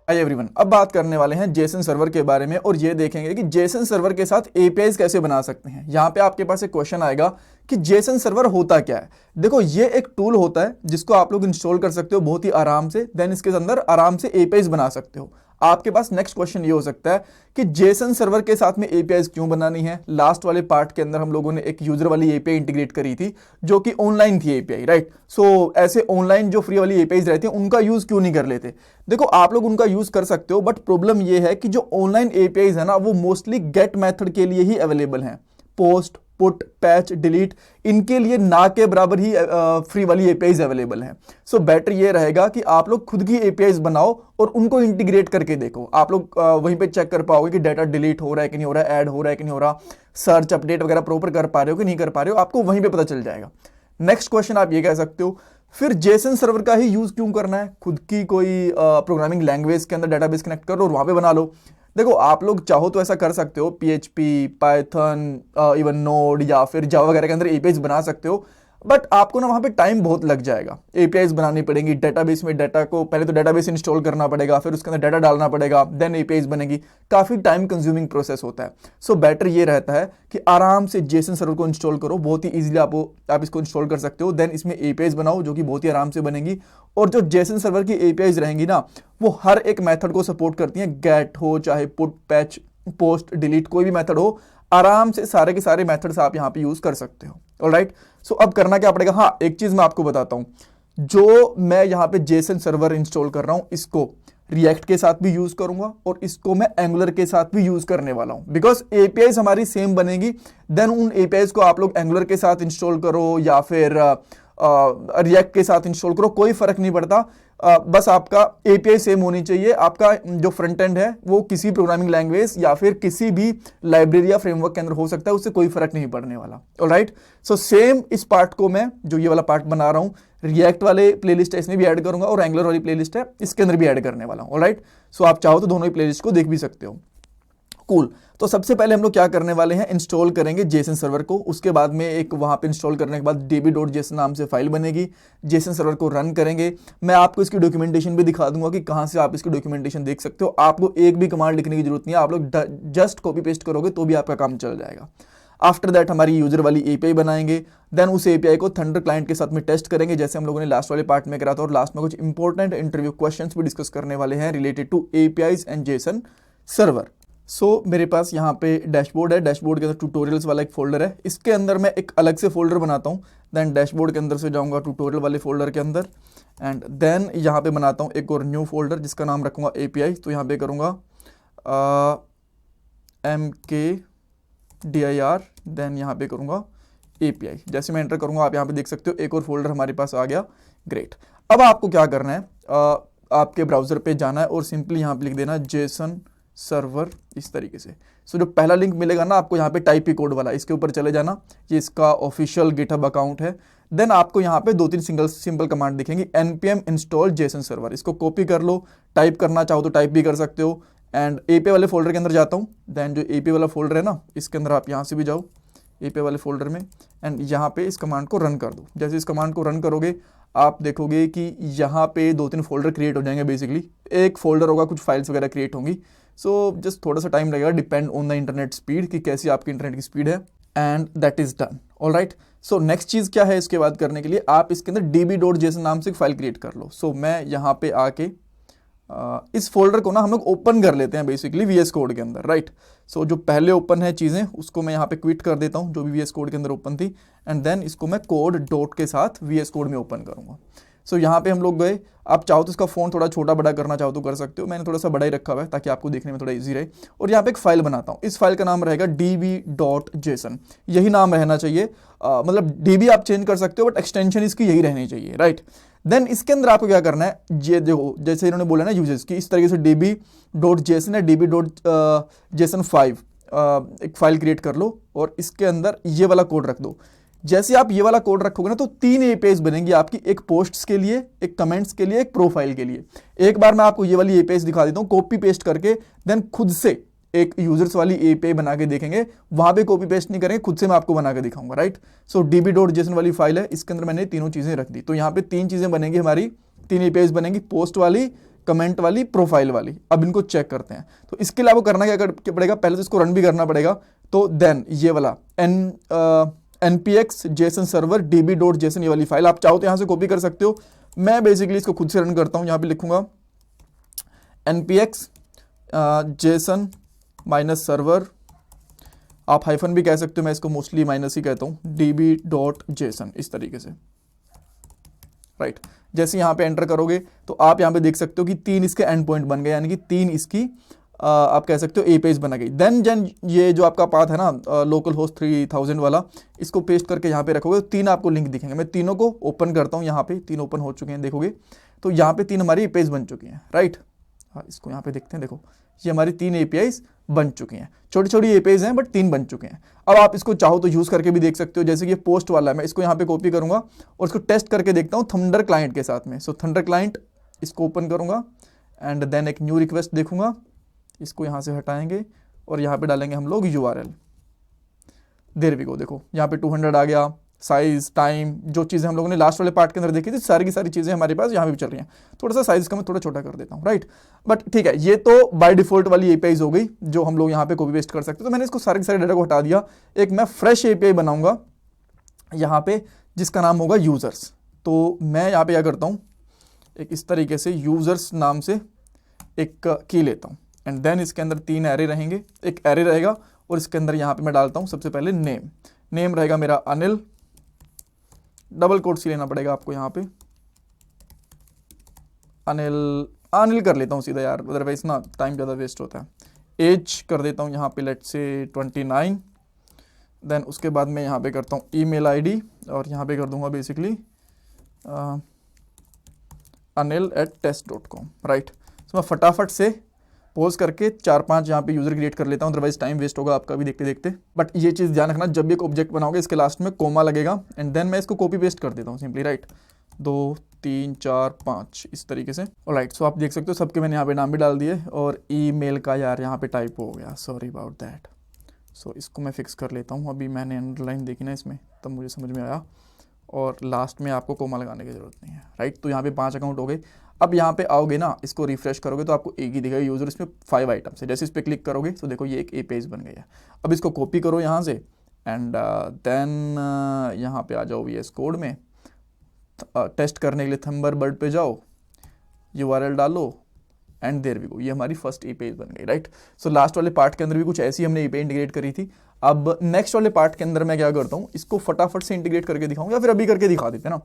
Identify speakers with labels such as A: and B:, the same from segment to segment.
A: Hi everyone, अब बात करने वाले हैं जेसन सर्वर के बारे में और ये देखेंगे कि जेसन सर्वर के साथ एपीआईज कैसे बना सकते हैं। यहाँ पे आपके पास एक क्वेश्चन आएगा कि जेसन सर्वर होता क्या है। देखो, ये एक टूल होता है जिसको आप लोग इंस्टॉल कर सकते हो बहुत ही आराम से, देन इसके अंदर आराम से एपीआईज बना सकते हो। आपके पास नेक्स्ट क्वेश्चन ये हो सकता है कि जेसन सर्वर के साथ में एपीआईज क्यों बनानी है। लास्ट वाले पार्ट के अंदर हम लोगों ने एक यूजर वाली एपीआई इंटीग्रेट करी थी जो कि ऑनलाइन थी एपीआई, राइट। सो ऐसे ऑनलाइन जो फ्री वाली एपीआईज रहती हैं उनका यूज क्यों नहीं कर लेते। देखो, आप लोग उनका यूज कर सकते हो, बट प्रॉब्लम ये है कि जो ऑनलाइन एपीआईज है ना, वो मोस्टली गेट मेथड के लिए ही अवेलेबल हैं। पोस्ट, पुट, पैच, डिलीट, इनके लिए ना के बराबर ही फ्री वाली एपीआईज अवेलेबल हैं। सो बेटर ये रहेगा कि आप लोग खुद की एपीआईज बनाओ और उनको इंटीग्रेट करके देखो। आप लोग वहीं पे चेक कर पाओगे कि डाटा डिलीट हो रहा है कि नहीं हो रहा है, ऐड हो रहा है कि नहीं हो रहा, सर्च अपडेट वगैरह प्रॉपर कर पा रहे हो कि नहीं कर पा रहे हो, आपको वहीं पे पता चल जाएगा। नेक्स्ट क्वेश्चन आप ये कह सकते हो, फिर जेसन सर्वर का ही यूज क्यों करना है। खुद की कोई प्रोग्रामिंग लैंग्वेज के अंदर डाटाबेस कनेक्ट करो और वहां पे बना लो। देखो, आप लोग चाहो तो ऐसा कर सकते हो, पीएचपी, पाइथन, इवन नोड या फिर जावा वगैरह के अंदर एपीआईज बना सकते हो, बट आपको ना वहां पे टाइम बहुत लग जाएगा। एपीआईज बनानी पड़ेंगी, डेटाबेस में डाटा को पहले तो डेटाबेस इंस्टॉल करना पड़ेगा, फिर उसके अंदर डाटा डालना पड़ेगा, देन एपीआईज बनेगी। काफी टाइम कंज्यूमिंग प्रोसेस होता है। सो बेटर ये रहता है कि आराम से जेसन सर्वर को इंस्टॉल करो, बहुत ही इजीली आप इसको इंस्टॉल कर सकते हो। देन इसमें एपीआईज बनाओ जो कि बहुत ही आराम से बनेगी। और जो जेसन सर्वर की एपीआईज रहेंगी ना, वो हर एक मेथड को सपोर्ट करती हैं। गेट हो, चाहे पुट, पैच, पोस्ट, डिलीट, कोई भी मेथड हो, आराम से सारे के सारे मेथड्स आप यहां पे यूज कर सकते हो। ऑलराइट, सो अब करना क्या पड़ेगा। हाँ, एक चीज मैं आपको बताता हूं, जो मैं यहां पे जेसन सर्वर इंस्टॉल कर रहा हूं, इसको रिएक्ट के साथ भी यूज करूंगा और इसको मैं एंगुलर के साथ भी यूज करने वाला हूं, बिकॉज एपीआईज हमारी सेम बनेगी। देन उन एपीआईज को आप लोग एंगुलर के साथ इंस्टॉल करो या फिर रिएक्ट के साथ इंस्टॉल करो, कोई फर्क नहीं पड़ता। बस आपका एपीआई सेम होनी चाहिए। आपका जो फ्रंट एंड है वो किसी प्रोग्रामिंग लैंग्वेज या फिर किसी भी लाइब्रेरी या फ्रेमवर्क के अंदर हो सकता है, उससे कोई फर्क नहीं पड़ने वाला। ऑलराइट, सो सेम इस पार्ट को मैं, जो ये वाला पार्ट बना रहा हूं, रिएक्ट वाले प्लेलिस्ट है इसमें भी ऐड करूंगा और एंगुलर वाली प्लेलिस्ट है इसके अंदर भी ऐड करने वाला हूं। ऑलराइट, सो आप चाहो तो दोनों ही प्लेलिस्ट को देख भी सकते हो। कूल। तो सबसे पहले हम लोग क्या करने वाले हैं, इंस्टॉल करेंगे जेसन सर्वर को। उसके बाद में एक वहां पे इंस्टॉल करने के बाद db.json नाम से फाइल बनेगी। जेसन सर्वर को रन करेंगे। मैं आपको इसकी डॉक्यूमेंटेशन भी दिखा दूंगा कि कहां से आप इसकी डॉक्यूमेंटेशन देख सकते हो। आपको एक भी कमांड लिखने की जरूरत नहीं है, आप लोग जस्ट कॉपी पेस्ट करोगे तो भी आपका काम चल जाएगा। आफ्टर दैट हमारी यूजर वाली एपीआई बनाएंगे। देन उस एपीआई को थंडर क्लाइंट के साथ में टेस्ट करेंगे, जैसे हम लोगों ने लास्ट वाले पार्ट में करा था। और लास्ट में कुछ इंपॉर्टेंट इंटरव्यू क्वेश्चंस भी डिस्कस करने वाले हैं related to APIs and JSON server. So मेरे पास यहाँ पे डैशबोर्ड है। डैशबोर्ड के अंदर ट्यूटोरियल्स वाला एक फोल्डर है, इसके अंदर मैं एक अलग से फोल्डर बनाता हूँ। देन डैशबोर्ड के अंदर से जाऊँगा ट्यूटोरियल वाले फोल्डर के अंदर, एंड देन यहाँ पे बनाता हूँ एक और न्यू फोल्डर जिसका नाम रखूँगा एपीआई। तो यहाँ पे करूँगा MKDIR, देन यहाँ पे करूँगा एपीआई। जैसे मैं एंटर करूँगा आप यहाँ पे देख सकते हो एक और फोल्डर हमारे पास आ गया। ग्रेट। अब आपको क्या करना है, आपके ब्राउजर पे जाना है और सिंपली यहाँ पे लिख देना जेसन सर्वर इस तरीके से। सो जो पहला लिंक मिलेगा ना आपको यहाँ पे टाइप की कोड वाला, इसके ऊपर चले जाना। ये इसका ऑफिशियल गिटहब अकाउंट है। देन आपको यहाँ पे 2-3 सिंपल कमांड दिखेंगी, npm install जेसन सर्वर। इसको कॉपी कर लो, टाइप करना चाहो तो टाइप भी कर सकते हो। एंड एपीआई वाले फोल्डर के अंदर जाता हूँ। देन जो एपीआई वाला फोल्डर है ना, इसके अंदर आप यहाँ से भी जाओ एपीआई वाले फोल्डर में, एंड यहाँ पे इस कमांड को रन कर दो। जैसे इस कमांड को रन करोगे आप देखोगे कि यहाँ पे 2-3 फोल्डर क्रिएट हो जाएंगे। बेसिकली एक फोल्डर होगा, कुछ फाइल्स वगैरह क्रिएट होंगी। सो जस्ट थोड़ा सा टाइम लगेगा, depend on the internet speed कि कैसी आपकी इंटरनेट की स्पीड है। And that is done. Alright, so next चीज क्या है इसके बाद करने के लिए, आप इसके अंदर db.json नाम से एक फाइल क्रिएट कर लो। सो मैं यहाँ पे आके इस फोल्डर को ना हम लोग ओपन कर लेते हैं बेसिकली VS कोड के अंदर, राइट। सो जो पहले ओपन है चीज़ें उसको मैं यहाँ पे क्विट कर देता हूँ, जो भी VS कोड के अंदर ओपन थी, एंड देन इसको मैं कोड डॉट के साथ VS कोड में ओपन करूँगा। सो यहाँ पे हम लोग गए। आप चाहो तो इसका फ़ॉन्ट थोड़ा छोटा बड़ा करना चाहो तो कर सकते हो, मैंने थोड़ा सा बड़ा ही रखा हुआ है ताकि आपको देखने में थोड़ा इजी रहे। और यहाँ पे एक फाइल बनाता हूँ, इस फाइल का नाम रहेगा db.json, यही नाम रहना चाहिए। मतलब db आप चेंज कर सकते हो बट एक्सटेंशन इसकी यही रहनी चाहिए, राइट। देन इसके अंदर आपको क्या करना है, ये देखो जैसे इन्होंने बोला ना यूजर्स की, इस तरीके से db.json है, db.json5 एक फाइल क्रिएट कर लो और इसके अंदर ये वाला कोड रख दो। जैसे आप ये वाला कोड रखोगे ना तो 3 एपीआईज बनेंगी आपकी, एक पोस्ट्स के लिए, एक कमेंट्स के लिए, एक प्रोफाइल के लिए। एक बार मैं आपको ये वाली एपीआईज दिखा देता हूँ कॉपी पेस्ट करके, देन खुद से एक यूजर्स वाली एपीआई बना के देखेंगे। वहां पे कॉपी पेस्ट नहीं करेंगे, खुद से मैं आपको बना के दिखाऊंगा, राइट। सो db.json वाली फाइल है, इसके अंदर मैंने तीनों चीजें रख दी। तो यहाँ पे 3 चीजें बनेंगी हमारी, 3 एपीआईज बनेंगी, पोस्ट वाली, कमेंट वाली, प्रोफाइल वाली। अब इनको चेक करते हैं। तो इसके लिए आपको करना क्या पड़ेगा, पहले तो इसको रन भी करना पड़ेगा। तो देन ये वाला npx जेसन सर्वर db.json ये वाली फाइल आप चाहो तो यहाँ से कॉपी कर सकते हो। मैं बेसिकली इसको खुद से रन करता हूँ। यहाँ पे लिखूंगा npx जेसन माइनस सर्वर, आप हाइफन भी कह सकते हो, मैं इसको मोस्टली माइनस ही कहता हूँ, db.json इस तरीके से, राइट। जैसे यहाँ पे एंटर करोगे तो आप यहाँ पे देख सकते हो कि 3 इसके एंड पॉइंट बन गए, यानी कि 3 इसकी आप कह सकते हो ए पेज बना गई। देन ये जो आपका पाथ है ना लोकल होस्ट 3000 वाला, इसको पेस्ट करके यहाँ पे रखोगे तो 3 आपको लिंक दिखेंगे। मैं तीनों को ओपन करता हूँ, यहाँ पे 3 ओपन हो चुके हैं, देखोगे तो यहाँ पे 3 हमारी ए पेज बन चुकी हैं, राइट। हाँ, इसको यहाँ पे देखते हैं, देखो ये हमारी 3 APIs बन चुकी हैं। छोटी छोटी APIs हैं बट 3 बन चुके हैं। अब आप इसको चाहो तो यूज़ करके भी देख सकते हो। जैसे कि ये पोस्ट वाला है, मैं इसको यहाँ पे कॉपी करूँगा और इसको टेस्ट करके देखता हूँ थंडर क्लाइंट के साथ में। सो थंडर क्लाइंट इसको ओपन करूँगा एंड देन एक न्यू रिक्वेस्ट देखूंगा, इसको यहाँ से हटाएंगे और यहाँ पे डालेंगे हम लोग URL। देयर वी गो, देखो यहाँ पे 200 आ गया। साइज, टाइम, जो चीज़ें हम लोगों ने लास्ट वाले पार्ट के अंदर देखी थी, सारी की सारी चीज़ें हमारे पास यहाँ पे भी चल रही हैं। थोड़ा सा साइज का मैं थोड़ा छोटा कर देता हूँ, राइट। बट ठीक है, ये तो बाय डिफॉल्ट वाली APIs हो गई जो हम लोग यहाँ पे कॉपी पेस्ट कर सकते हैं। तो मैंने इसको सारे के सारे डाटा को हटा दिया। एक मैं फ्रेश API बनाऊंगा यहाँ पे जिसका नाम होगा यूजर्स। तो मैं यहाँ पे क्या करता हूँ, एक इस तरीके से यूजर्स नाम से एक की लेता हूँ एंड देन इसके अंदर 3 एरे रहेंगे, एक एरे रहेगा और इसके अंदर यहाँ पे मैं डालता हूँ सबसे पहले नेम रहेगा मेरा अनिल, डबल कोट सी लेना पड़ेगा आपको यहाँ पे, अनिल कर लेता हूँ सीधा यार, अदरवाइज ना टाइम ज़्यादा वेस्ट होता है। एज कर देता हूँ यहाँ पे लेट से 29। देन उसके बाद मैं यहाँ पे करता हूँ ईमेल आईडी और यहाँ पे कर दूंगा बेसिकली anil@test.com, राइट। तो मैं फटाफट से पोज करके 4-5 यहाँ पे यूजर क्रिएट कर लेता हूँ, अदरवाइज टाइम वेस्ट होगा आपका भी देखते देखते। बट ये चीज़ ध्यान रखना, जब भी एक ऑब्जेक्ट बनाओगे इसके लास्ट में कोमा लगेगा एंड देन मैं इसको कॉपी पेस्ट कर देता हूँ सिंपली, राइट। 2 3 4 5 इस तरीके से, ऑलराइट। सो आप देख सकते हो सबके मैंने यहाँ पे नाम भी डाल दिए और ईमेल का यार यहाँ पे टाइप हो गया, सॉरी अबाउट दैट। सो इसको मैं फिक्स कर लेता हूँ, अभी मैंने अंडरलाइन देखी ना इसमें तब मुझे समझ में आया। और लास्ट में आपको कोमा लगाने की जरूरत नहीं है, राइट। तो यहाँ पे 5 अकाउंट हो गए। अब यहाँ पे आओगे ना, इसको रिफ्रेश करोगे तो आपको एक ही दिखेगा यूजर, इसमें 5 आइटम्स है। जैसे इस पर क्लिक करोगे तो देखो ये एक APIs बन गई है। अब इसको कॉपी करो यहाँ से एंड देन यहाँ पे आ जाओ VS कोड में, टेस्ट करने के लिए थंडरबर्ड पे जाओ, URL डालो एंड देयर वी गो, ये हमारी फर्स्ट API बन गई, राइट। सो लास्ट वाले पार्ट के अंदर भी कुछ ऐसी हमने API इंटीग्रेट करी थी। अब नेक्स्ट वाले पार्ट के अंदर मैं क्या करता हूँ, इसको फटाफट से इंटीग्रेट करके दिखाऊंगा या फिर अभी करके दिखा देते हैं ना,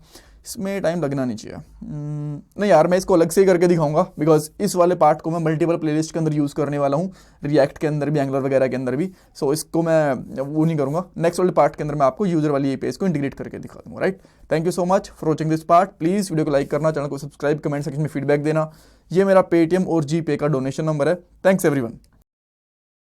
A: इसमें टाइम लगना नहीं चाहिए। नहीं यार, मैं इसको अलग से ही करके दिखाऊंगा बिकॉज इस वाले पार्ट को मैं मल्टीपल प्लेलिस्ट के अंदर यूज़ करने वाला हूँ, रिएक्ट के अंदर भी, एंगुलर वगैरह के अंदर भी। सो इसको मैं वो नहीं करूँगा। नेक्स्ट वाले पार्ट के अंदर मैं आपको यूजर वाली APIs को इंटीग्रेट करके दिखा दूँगा, right. Thank you so much for watching this part. Please video को लाइक करना, चैनल को सब्सक्राइब, कमेंट सेक्शन में फीडबैक देना। ये मेरा पेटीएम और GPay का डोनेशन नंबर है। Thanks everyone.